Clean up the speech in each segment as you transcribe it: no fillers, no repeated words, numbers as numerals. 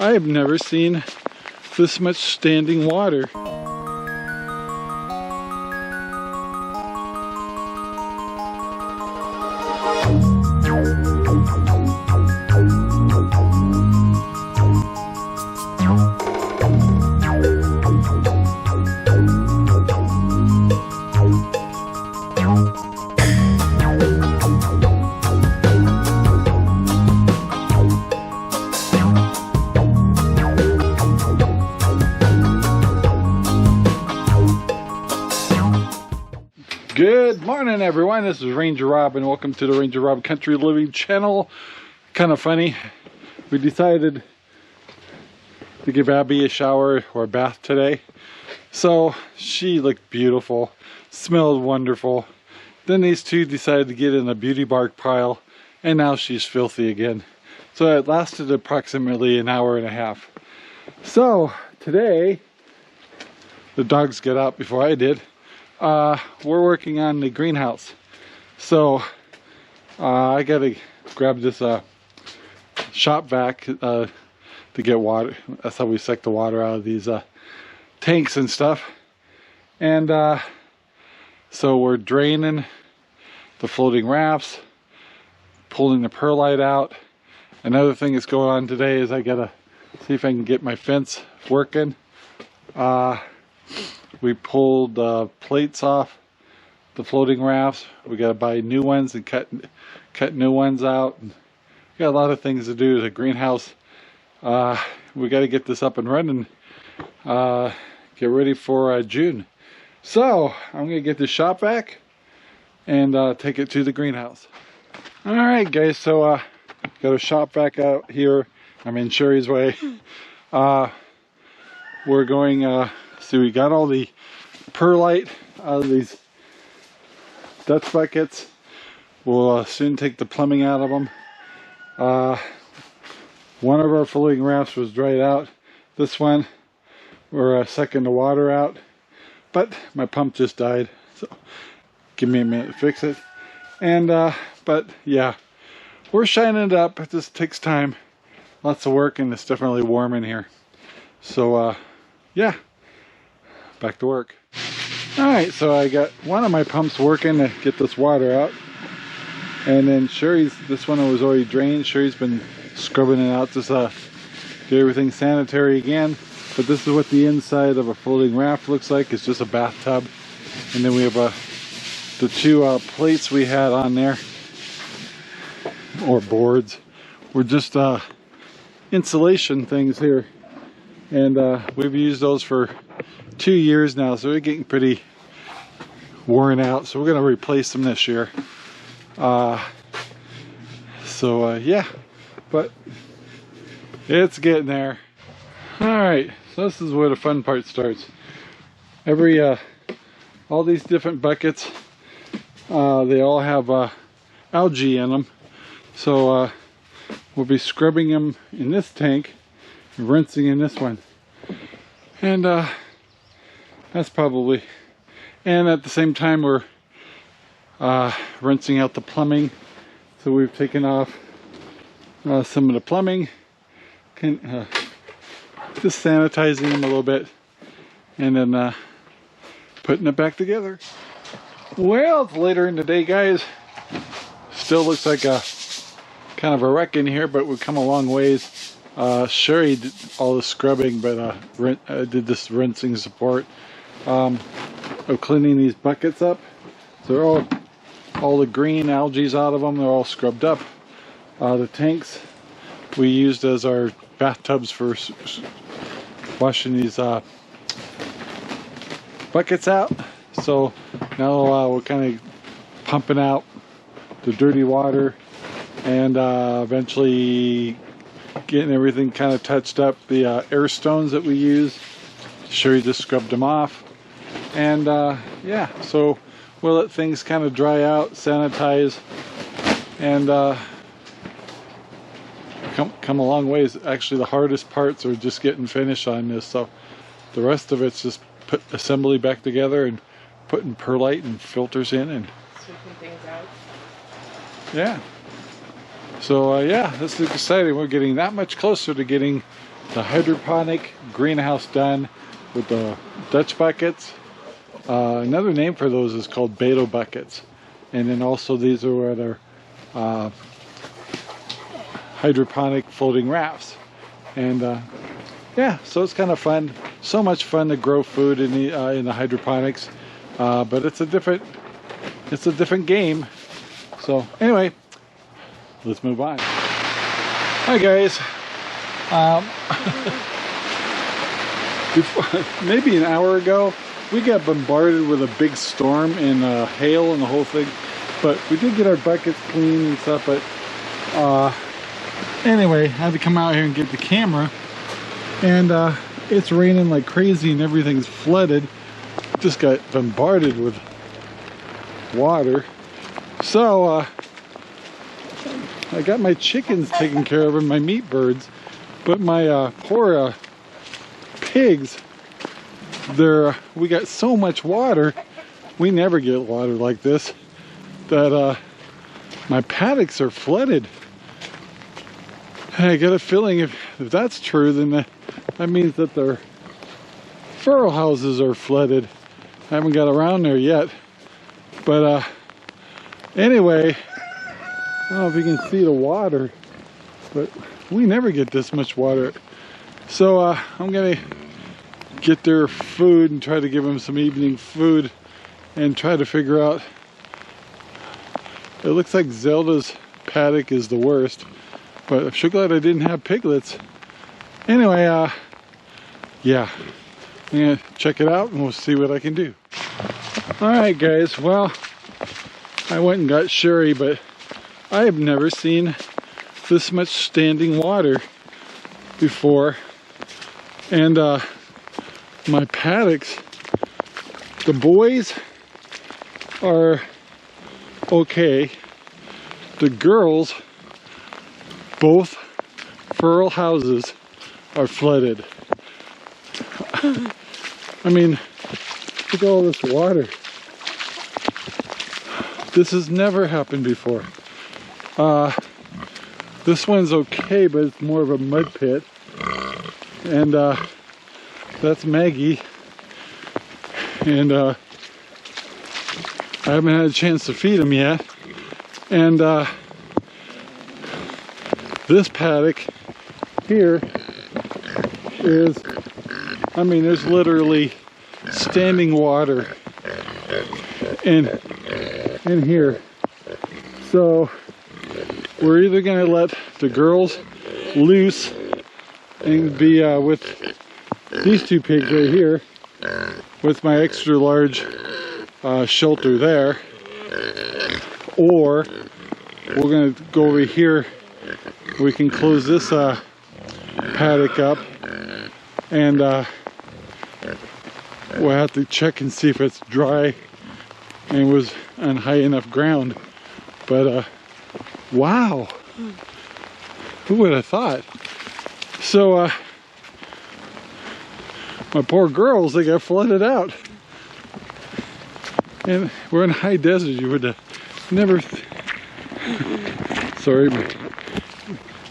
I have never seen this much standing water. Good morning, everyone. This is RangerRob and welcome to the RangerRob Country Living channel. Kind of funny, we decided to give Abby a shower or a bath today. So she looked beautiful, smelled wonderful. Then these two decided to get in a beauty bark pile and now she's filthy again. So it lasted approximately an hour and a half. So today, the dogs got out before I did. We're working on the greenhouse. So I gotta grab this shop vac to get water. That's how we suck the water out of these tanks and stuff. And so we're draining the floating rafts, pulling the perlite out. Another thing that's going on today is I gotta see if I can get my fence working. We pulled plates off the floating rafts. We got to buy new ones and cut new ones out. We got a lot of things to do. The greenhouse, we got to get this up and running. Get ready for June. So I'm gonna get this shop vac and take it to the greenhouse. All right, guys. So got a shop vac out here. I'm in Sherry's way. We're going. So we got all the perlite out of these Dutch buckets. We'll soon take the plumbing out of them. One of our floating rafts was dried out. This one, we're sucking the water out. But my pump just died. So give me a minute to fix it. And, but yeah, we're shining it up. It just takes time. Lots of work and it's definitely warm in here. So, yeah. Back to work. Alright, so I got one of my pumps working to get this water out. And then Sherry's, this one was already drained. Sherry's been scrubbing it out to get everything sanitary again. But this is what the inside of a floating raft looks like. It's just a bathtub. And then we have the two plates we had on there, or boards, were just insulation things here. And we've used those for 2 years now, so they're getting pretty worn out, so we're going to replace them this year. Yeah, but it's getting there. Alright, so this is where the fun part starts. All these different buckets, they all have algae in them, so we'll be scrubbing them in this tank and rinsing in this one. And that's probably, and at the same time we're rinsing out the plumbing. So we've taken off some of the plumbing, just sanitizing them a little bit, and then putting it back together. Well, it's later in the day, guys. Still looks like a kind of a wreck in here, but we've come a long ways. Sherry did all the scrubbing, but did this rinsing support of cleaning these buckets up. So they're all the green algae out of them, they're all scrubbed up. The tanks we used as our bathtubs for washing these buckets out. So now we're kind of pumping out the dirty water and eventually getting everything kind of touched up. The air stones that we use, Sherry just scrubbed them off. And yeah, so we'll let things kind of dry out, sanitize, and come a long ways. Actually, the hardest parts are just getting finished on this, so the rest of it's just put assembly back together and putting perlite and filters in and sweeping things out. Yeah. So yeah, this is exciting. We're getting that much closer to getting the hydroponic greenhouse done with the Dutch buckets. Another name for those is called Beto buckets. And then also these are what are hydroponic floating rafts. And yeah, so it's kind of fun. So much fun to grow food in the hydroponics. But it's a different game. So anyway, let's move on. Hi guys. Maybe an hour ago, we got bombarded with a big storm and hail and the whole thing. But we did get our buckets clean and stuff. But anyway, I had to come out here and get the camera. And it's raining like crazy and everything's flooded. Just got bombarded with water. So I got my chickens taken care of and my meat birds, but my poor pigs, we got so much water. We never get water like this, that my paddocks are flooded. And I got a feeling if that's true, then that means that their feral houses are flooded. I haven't got around there yet. But anyway, I don't know if you can see the water, but we never get this much water. So I'm gonna get their food and try to give them some evening food and try to figure out. It looks like Zelda's paddock is the worst, but I'm sure glad I didn't have piglets. Anyway, yeah, I'm gonna check it out and we'll see what I can do. Alright guys, well, I went and got Sherry, but I have never seen this much standing water before. And my paddocks, the boys are okay. The girls, both feral houses are flooded. I mean, look at all this water. This has never happened before. This one's okay, but it's more of a mud pit. And that's Maggie. And I haven't had a chance to feed them yet. And this paddock here is, I mean, there's literally standing water in here. So we're either gonna let the girls loose and be with these two pigs right here with my extra large shelter there, or we're gonna go over here. We can close this paddock up, and we'll have to check and see if it's dry and was on high enough ground. But wow, who would have thought? So my poor girls, they got flooded out, and we're in high desert. You would never sorry, but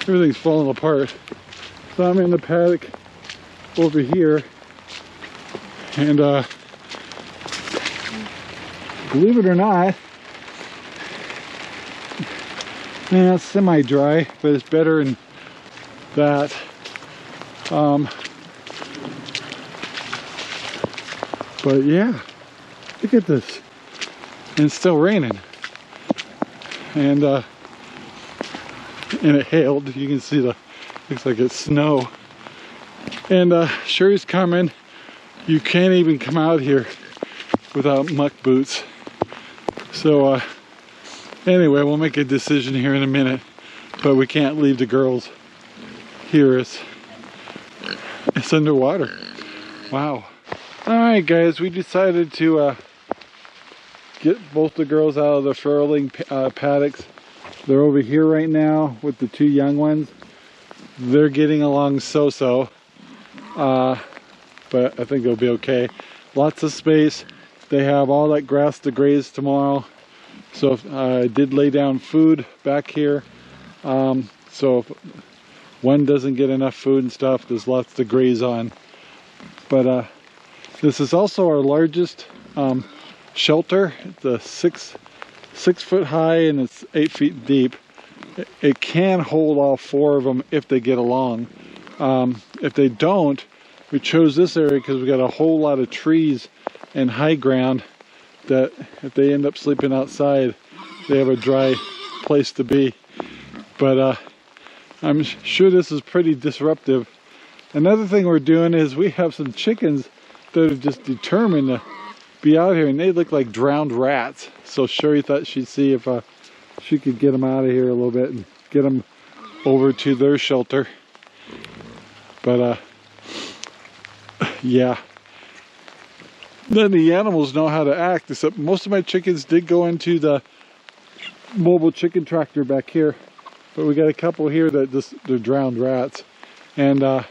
everything's falling apart. So I'm in the paddock over here, and believe it or not, it's semi-dry, but it's better than that. But yeah, look at this. And it's still raining. And it hailed. You can see looks like it's snow. And Sherry's coming. You can't even come out here without muck boots. So anyway, we'll make a decision here in a minute, but we can't leave the girls here. It's underwater. Wow. Alright guys, we decided to get both the girls out of the furling paddocks. They're over here right now with the two young ones. They're getting along so-so, but I think they'll be okay. Lots of space. They have all that grass to graze tomorrow. So I did lay down food back here. So one doesn't get enough food and stuff. There's lots to graze on. But this is also our largest shelter. It's a six foot high and it's 8 feet deep. It can hold all 4 of them if they get along. If they don't, we chose this area because we got a whole lot of trees and high ground that if they end up sleeping outside, they have a dry place to be. But I'm sure this is pretty disruptive. Another thing we're doing is we have some chickens that are just determined to be out here, and they look like drowned rats. So Sherry thought she'd see if she could get them out of here a little bit and get them over to their shelter. But yeah, none of the animals know how to act, except most of my chickens did go into the mobile chicken tractor back here, but we got a couple here that they're drowned rats. And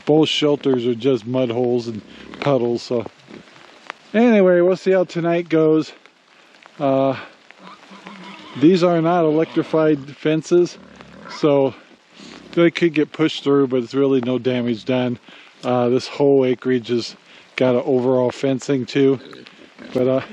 both shelters are just mud holes and puddles. So anyway, we'll see how tonight goes. These are not electrified fences, so they could get pushed through, but it's really no damage done. This whole acreage has got an overall fencing too, but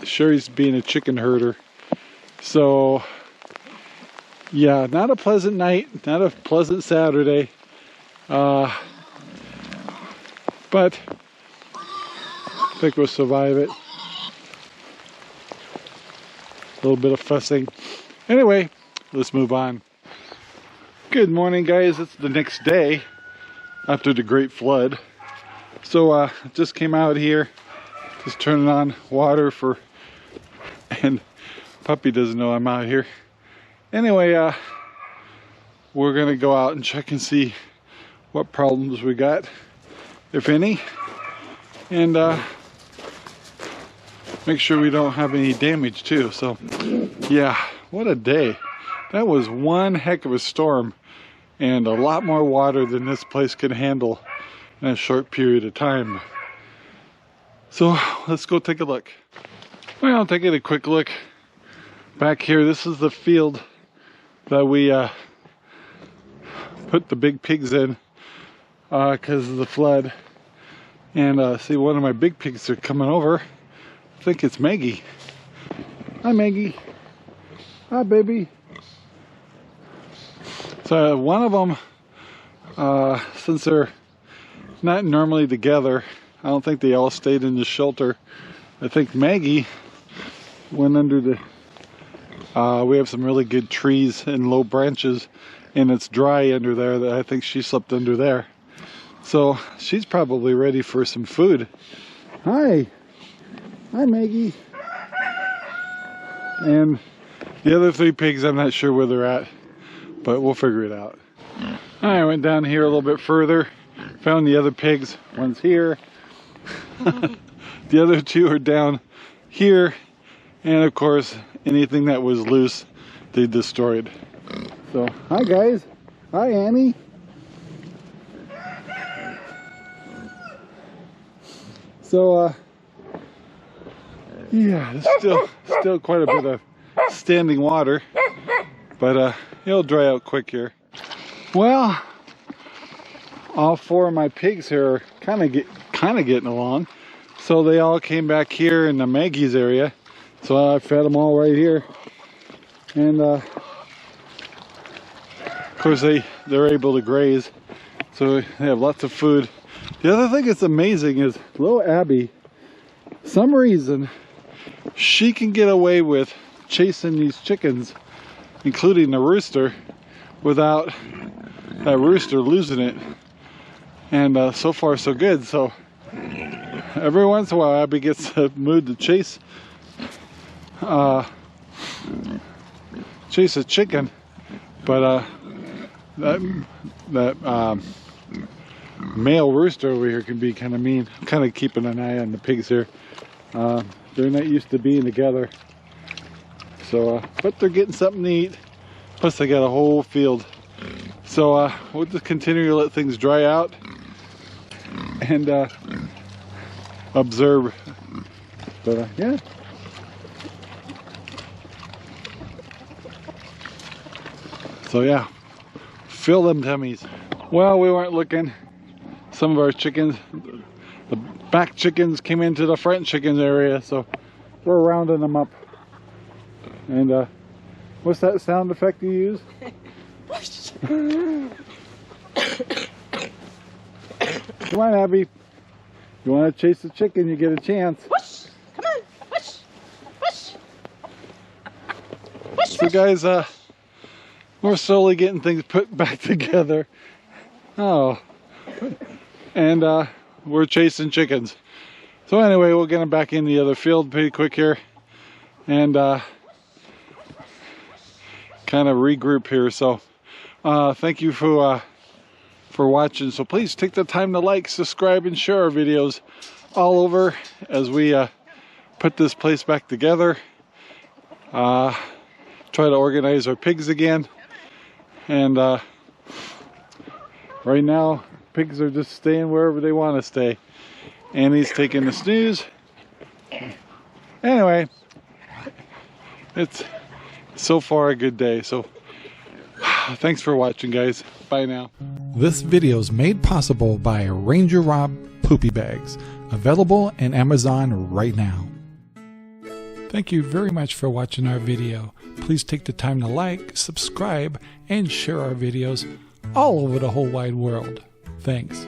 Sherry's being a chicken herder. So yeah, not a pleasant night, not a pleasant Saturday, but I think we'll survive it. A little bit of fussing. Anyway, let's move on. Good morning, guys. It's the next day after the great flood. So just came out here, just turning on water for, and puppy doesn't know I'm out here. Anyway, we're gonna go out and check and see what problems we got, if any, and make sure we don't have any damage too. So yeah, what a day. That was one heck of a storm, and a lot more water than this place could handle in a short period of time. So let's go take a look. Well, taking a quick look back here, this is the field that we put the big pigs in because of the flood. And see, one of my big pigs are coming over. I think it's Maggie. Hi, Maggie. Hi, baby. So one of them, since they're not normally together, I don't think they all stayed in the shelter. I think Maggie went under the, we have some really good trees and low branches, and it's dry under there. That I think she slept under there. So she's probably ready for some food. Hi. Hi, Maggie. And the other 3 pigs, I'm not sure where they're at, but we'll figure it out. I went down here a little bit further, found the other pigs. One's here. The other 2 are down here. And of course, anything that was loose, they destroyed. So, hi guys. Hi, Annie. So, yeah, there's still quite a bit of standing water, but it'll dry out quick here. Well, all 4 of my pigs here are kind of getting along. So they all came back here in the Maggie's area. So I fed them all right here, and of course they're able to graze, so they have lots of food. The other thing that's amazing is little Abby, some reason she can get away with chasing these chickens, including the rooster, without that rooster losing it. And so far so good. So every once in a while Abby gets a mood to chase a chicken, but that male rooster over here can be kind of mean. I'm kind of keeping an eye on the pigs here. They're not used to being together, so but they're getting something to eat. Plus they got a whole field. So we'll just continue to let things dry out, and observe. But yeah. So yeah, fill them tummies. Well, we weren't looking. Some of our chickens, the back chickens came into the front chickens area, so we're rounding them up. And what's that sound effect you use? Come on, Abby. You want to chase the chicken, you get a chance. Whoosh! Come on! Whoosh! Whoosh! Whoosh! So guys, we're slowly getting things put back together. Oh. And we're chasing chickens. So anyway, we'll get them back in the other field pretty quick here. And kind of regroup here. So thank you for watching. So please take the time to like, subscribe, and share our videos all over as we put this place back together. Try to organize our pigs again. And right now, pigs are just staying wherever they want to stay. Annie's taking a snooze. Anyway, it's so far a good day. So thanks for watching, guys. Bye now. This video is made possible by RangerRob Poopy Bags, available in Amazon right now. Thank you very much for watching our video. Please take the time to like, subscribe, and share our videos all over the whole wide world. Thanks.